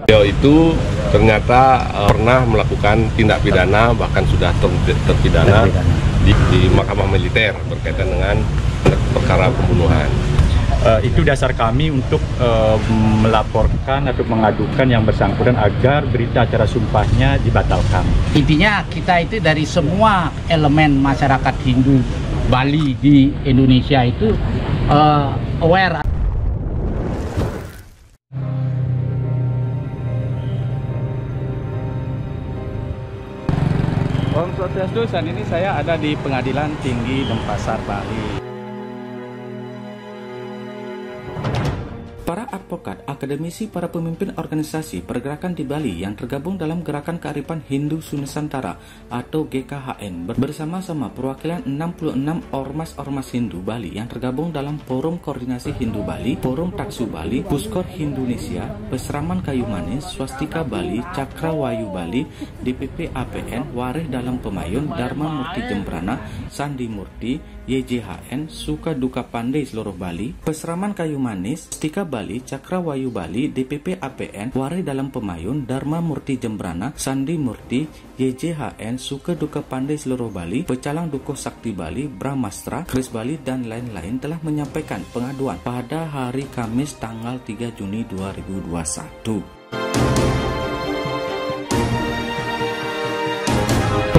Beliau itu ternyata pernah melakukan tindak pidana, bahkan sudah terpidana di Mahkamah Militer berkaitan dengan perkara pembunuhan. Itu dasar kami untuk melaporkan atau mengadukan yang bersangkutan agar berita acara sumpahnya dibatalkan. Intinya kita itu dari semua elemen masyarakat Hindu Bali di Indonesia itu aware. Om Swastiastu, saat ini saya ada di Pengadilan Tinggi Denpasar, Bali. Para advokat, akademisi, para pemimpin organisasi pergerakan di Bali yang tergabung dalam Gerakan Kearifan Hindu Nusantara atau GKHN bersama-sama perwakilan 66 ormas-ormas Hindu Bali yang tergabung dalam Forum Koordinasi Hindu Bali, Forum Taksu Bali, Puskor Hindunesia, Pesraman Kayu Manis, Swastika Bali, Cakrawayu Bali, DPP APN, Wareh Dalam Pemayun, Dharma Murti Jembrana, Sandi Murti, YJHN, Suka Duka Pandai seluruh Bali, Pesraman Kayu Manis, Swastika Bali, Cakrawayu Bali, DPP APN, Wareh Dalam Pemayun, Dharma Murti Jembrana, Sandi Murti, YJHN, Suka Duka Pandai seluruh Bali, Pecalang Dukuh Sakti Bali, Brahmastra, Kris Bali, dan lain-lain telah menyampaikan pengaduan pada hari Kamis tanggal 3 Juni 2021.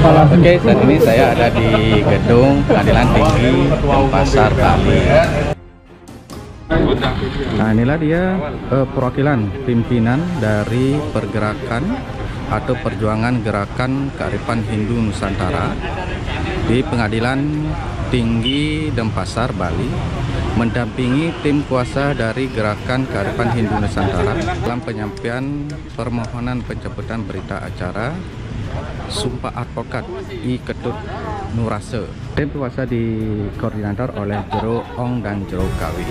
Oke, saat ini saya ada di Gedung Pengadilan Tinggi Denpasar, Bali. Nah, inilah dia perwakilan pimpinan dari pergerakan atau perjuangan Gerakan Kearifan Hindu Nusantara di Pengadilan Tinggi Denpasar, Bali, mendampingi tim kuasa dari Gerakan Kearifan Hindu Nusantara dalam penyampaian permohonan pencabutan berita acara Sumpah Advokat I Ketut Nurase. Tim kuasa dikoordinator oleh Jero Ong dan Jero Kawi.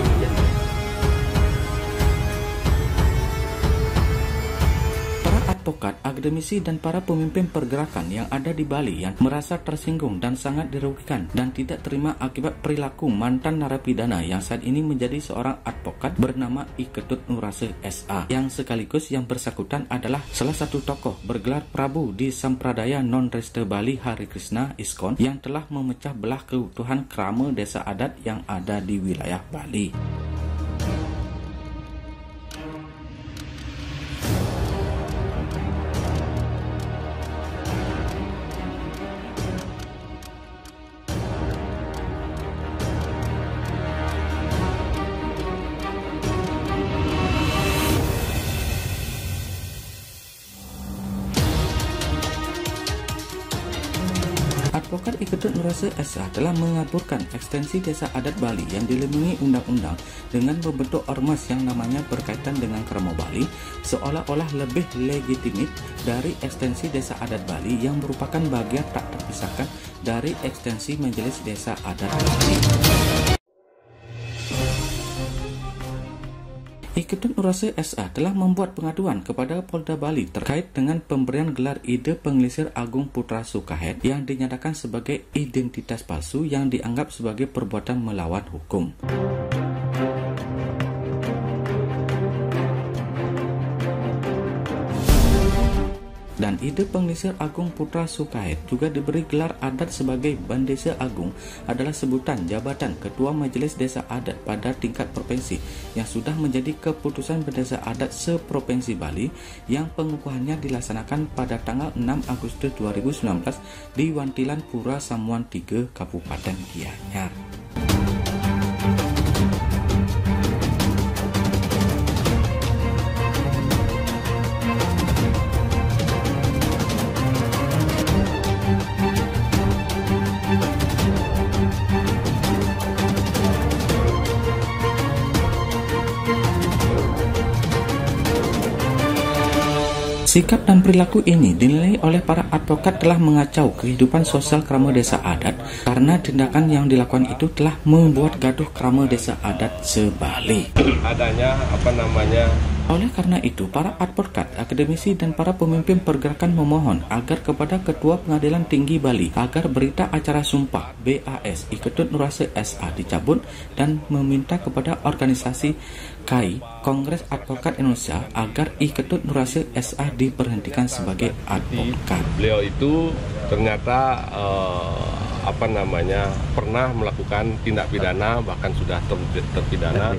Advokat, akademisi, dan para pemimpin pergerakan yang ada di Bali yang merasa tersinggung dan sangat dirugikan dan tidak terima akibat perilaku mantan narapidana yang saat ini menjadi seorang advokat bernama I Ketut Nurase SA, yang sekaligus yang bersangkutan adalah salah satu tokoh bergelar Prabu di Sampradaya Non-Reste Bali Hari Krishna ISKCON yang telah memecah belah keutuhan krama desa adat yang ada di wilayah Bali. Advokat I Ketut Nurase SA telah mengaburkan ekstensi desa adat Bali yang dilindungi undang-undang dengan membentuk ormas yang namanya berkaitan dengan krama Bali, seolah-olah lebih legitimit dari ekstensi desa adat Bali yang merupakan bagian tak terpisahkan dari ekstensi Majelis Desa Adat Bali. I Ketut Nurase SA telah membuat pengaduan kepada Polda Bali terkait dengan pemberian gelar Ide Pengelisir Agung Putra Sukahed yang dinyatakan sebagai identitas palsu yang dianggap sebagai perbuatan melawan hukum. Dan Ide Pengelisir Agung Putra Sukahed juga diberi gelar adat sebagai Bandesa Agung adalah sebutan jabatan Ketua Majelis Desa Adat pada tingkat provinsi yang sudah menjadi keputusan berdesa adat seprovinsi Bali yang pengukuhannya dilaksanakan pada tanggal 6 Agustus 2019 di Wantilan Pura Samuan 3 Kabupaten Gianyar. Sikap dan perilaku ini dinilai oleh para advokat telah mengacau kehidupan sosial krama desa adat karena tindakan yang dilakukan itu telah membuat gaduh krama desa adat se-Bali. Adanya Oleh karena itu, para advokat, akademisi, dan para pemimpin pergerakan memohon agar kepada Ketua Pengadilan Tinggi Bali agar berita acara sumpah BAS I Ketut Nurase SA dicabut dan meminta kepada organisasi KAI, Kongres Advokat Indonesia, agar I Ketut Nurase SA diberhentikan sebagai advokat. Beliau itu ternyata pernah melakukan tindak pidana, bahkan sudah terpidana.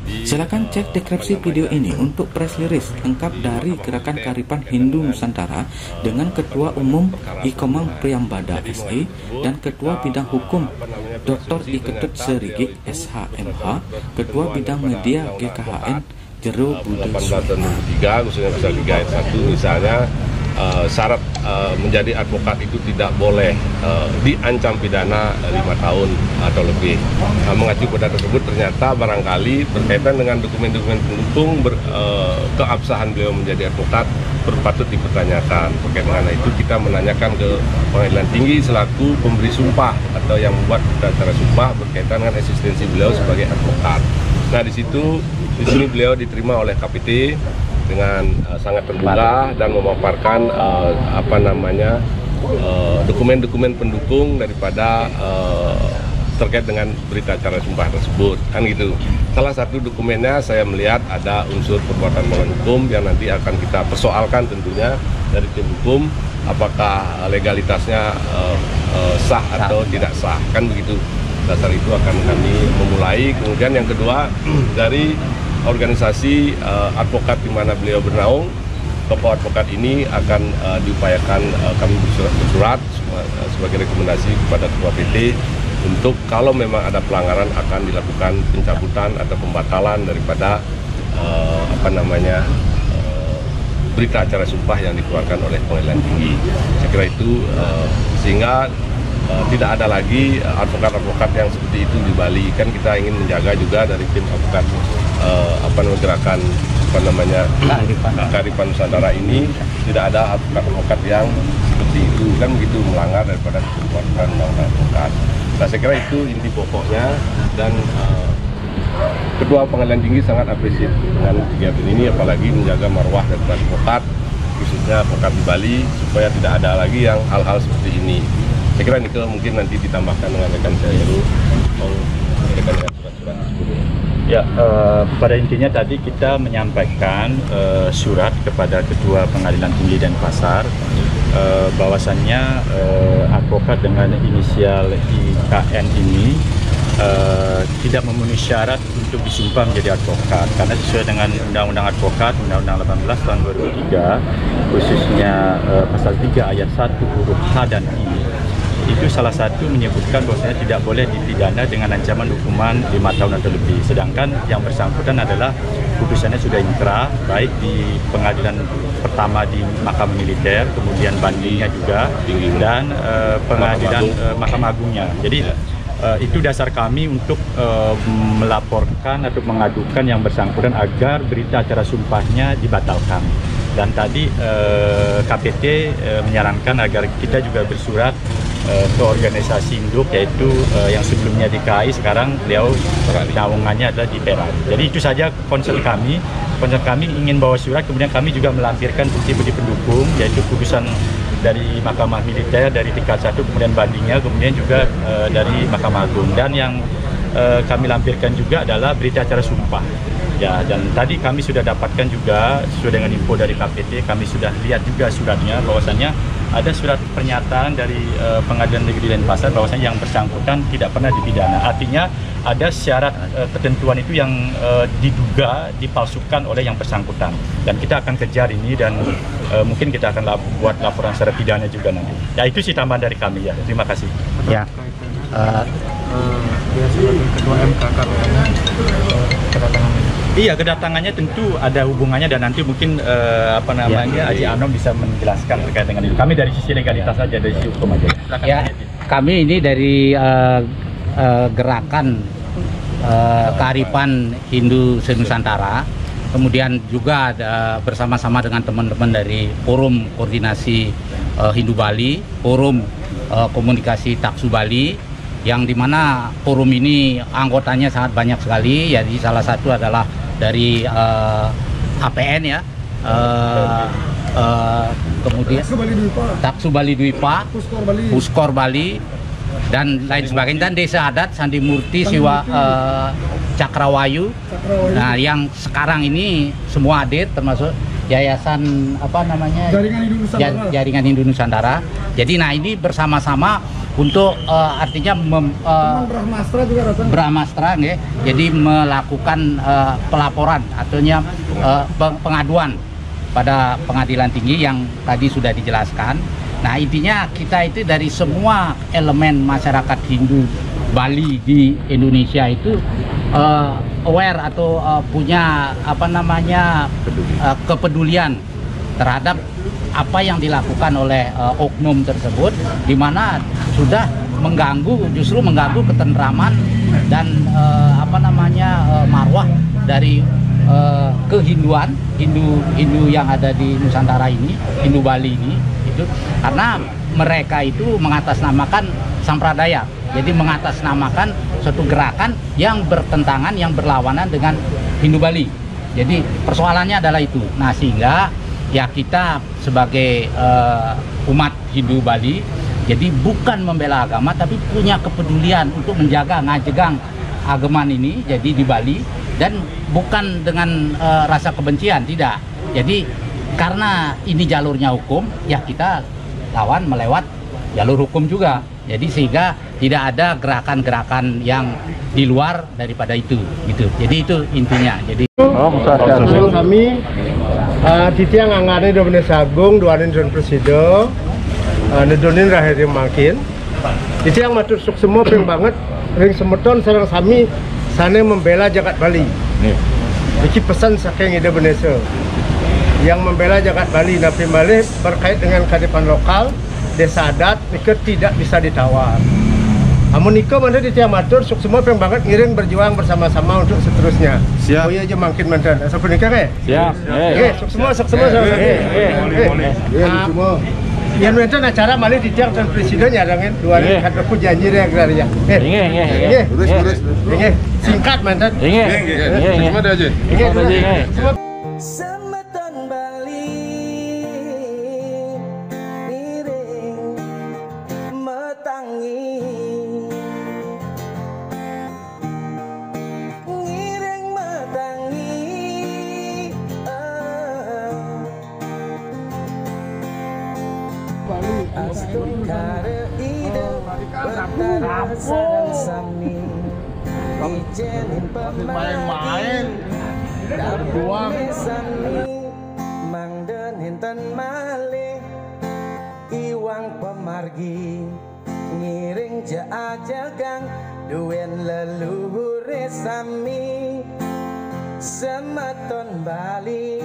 Silakan cek deskripsi video ini untuk press release lengkap dari Gerakan Kearifan Hindu Nusantara dengan Ketua Umum Ikomang Priyambada SE dan Ketua Bidang Hukum Dr. I Ketut Serigit SHMH, Ketua Bidang Media GKHN Jero Budi 18 khususnya pasal 3 ayat 1 misalnya syarat menjadi advokat itu tidak boleh diancam pidana 5 tahun atau lebih. Mengacu pada tersebut ternyata barangkali berkaitan dengan dokumen-dokumen pendukung keabsahan beliau menjadi advokat patut dipertanyakan. Terkait dengan itu kita menanyakan ke Pengadilan Tinggi selaku pemberi sumpah atau yang membuat acara sumpah berkaitan dengan eksistensi beliau sebagai advokat. Nah di sini beliau diterima oleh KPT dengan sangat terbuka dan memaparkan dokumen-dokumen pendukung daripada terkait dengan berita acara sumpah tersebut, kan gitu. Salah satu dokumennya saya melihat ada unsur perbuatan melawan hukum yang nanti akan kita persoalkan tentunya dari tim hukum apakah legalitasnya sah atau tidak sah, kan begitu. Dasar itu akan kami memulai. Kemudian yang kedua dari organisasi advokat di mana beliau bernaung, tokoh advokat ini akan diupayakan kami bersurat sebagai rekomendasi kepada Ketua PT untuk kalau memang ada pelanggaran akan dilakukan pencabutan atau pembatalan daripada berita acara sumpah yang dikeluarkan oleh Pengadilan Tinggi. Saya kira itu sehingga tidak ada lagi advokat-advokat yang seperti itu di Bali. Kan kita ingin menjaga juga dari tim advokat gerakan Kearifan Nusantara ini tidak ada advokat-advokat yang seperti itu, kan begitu melanggar daripada ketentuan undang-undang advokat. Nah, saya kira itu inti pokoknya dan Ketua Pengadilan Tinggi sangat apresiatif dengan kegiatan ini, apalagi menjaga marwah daripada advokat, khususnya advokat di Bali, supaya tidak ada lagi yang hal-hal seperti ini. Saya kira Nike mungkin nanti ditambahkan dengan rekan saya dulu, rekan surat-surat tersebut. Ya, pada intinya tadi kita menyampaikan surat kepada Ketua Pengadilan Tinggi Denpasar bahwasannya advokat dengan inisial IKN ini tidak memenuhi syarat untuk disumpah menjadi advokat karena sesuai dengan Undang-Undang Advokat, Undang-Undang 18 tahun 2003, khususnya pasal 3 ayat 1 huruf H dan I, itu salah satu menyebutkan bahwasanya tidak boleh dipidana dengan ancaman hukuman 5 tahun atau lebih. Sedangkan yang bersangkutan adalah putusannya sudah inkrah, baik di pengadilan pertama di Mahkamah Militer, kemudian bandingnya juga, dan pengadilan Mahkamah Agungnya. Jadi itu dasar kami untuk melaporkan atau mengadukan yang bersangkutan agar berita acara sumpahnya dibatalkan. Dan tadi KPT menyarankan agar kita juga bersurat ke organisasi induk, yaitu yang sebelumnya di KAI, sekarang beliau naungannya adalah di Peran. Jadi itu saja concern kami. Concern kami ingin bawa surat, kemudian kami juga melampirkan bukti-bukti pendukung, yaitu putusan dari Mahkamah Militer dari tingkat 1, kemudian bandingnya, kemudian juga dari Mahkamah Agung. Dan yang kami lampirkan juga adalah berita acara sumpah. Ya, dan tadi kami sudah dapatkan juga sesuai dengan info dari KPT, kami sudah lihat juga suratnya bahwasannya ada surat pernyataan dari Pengadilan Negeri Denpasar bahwasannya yang bersangkutan tidak pernah dipidana. Artinya ada syarat ketentuan itu yang diduga dipalsukan oleh yang bersangkutan. Dan kita akan kejar ini dan mungkin kita akan buat laporan secara pidana juga nanti. Ya, itu sih tambahan dari kami ya. Terima kasih. Ya. Dia sebagai Ketua MK katanya kedatangan. Iya, kedatangannya tentu ada hubungannya dan nanti mungkin Haji Anom bisa menjelaskan terkait dengan itu. Kami dari sisi legalitas saja, dari sisi hukum aja. Ya, kami ini dari Gerakan Kearifan Hindu Nusantara, kemudian juga bersama-sama dengan teman-teman dari Forum Koordinasi Hindu Bali, Forum Komunikasi Taksu Bali, yang dimana forum ini anggotanya sangat banyak sekali. Jadi salah satu adalah dari APN ya, kemudian Taksu Bali Dwipa, Puskor Bali, dan lain sebagainya, dan Desa Adat Sandi Murti Siwa Cakrawayu. Nah, yang sekarang ini semua adit termasuk yayasan apa namanya Jaringan Hindu Nusantara. Jadi nah ini bersama-sama untuk artinya Brahmastra ya. Jadi melakukan pelaporan artinya pengaduan pada pengadilan tinggi yang tadi sudah dijelaskan. Nah, intinya kita itu dari semua elemen masyarakat Hindu Bali di Indonesia itu aware atau punya apa namanya kepedulian terhadap apa yang dilakukan oleh oknum tersebut, di mana sudah justru mengganggu ketentraman dan apa namanya marwah dari kehinduan Hindu yang ada di Nusantara ini, Hindu Bali ini, itu karena mereka itu mengatasnamakan sampradaya. Jadi mengatasnamakan suatu gerakan yang bertentangan, yang berlawanan dengan Hindu Bali. Jadi persoalannya adalah itu. Nah, sehingga ya kita sebagai umat Hindu Bali, jadi bukan membela agama, tapi punya kepedulian untuk menjaga ngajegang agaman ini, jadi di Bali, dan bukan dengan rasa kebencian, tidak. Jadi karena ini jalurnya hukum, ya kita lawan melewat jalur hukum juga. Jadi sehingga tidak ada gerakan-gerakan yang di luar daripada itu, gitu. Jadi itu intinya. Jadi kami di tiang anggane domine sagung duanin don presiden nedonin rahir makin di tiang matur suk semua peng banget ring semeton sareng sami sana membela jagat Bali. Iki pesan saking ide Indonesia yang membela jagat Bali napi malih berkait dengan kearifan lokal. Desa adat nikah tidak bisa ditawar. Amun nikah mana di tiang matur suk semua peng banget ngiring berjuang bersama-sama untuk seterusnya. Siap. Oh iya aja makin mantan. Asal nikah kayak? Siap. Oke, suk semua. Semua. Yang mantan acara malih di tiang dan presiden ya dongin. Dua hari aku janji deh agraria. Terus. Singkat mantan. Semua ada aja. Semeton Bali ngiring metangi Astung kare ide bertarasan sami ijenin pemain berjuang sami mangden hinten malih iwang pemargi ngiring jajagang duwen leluhur sami semeton Bali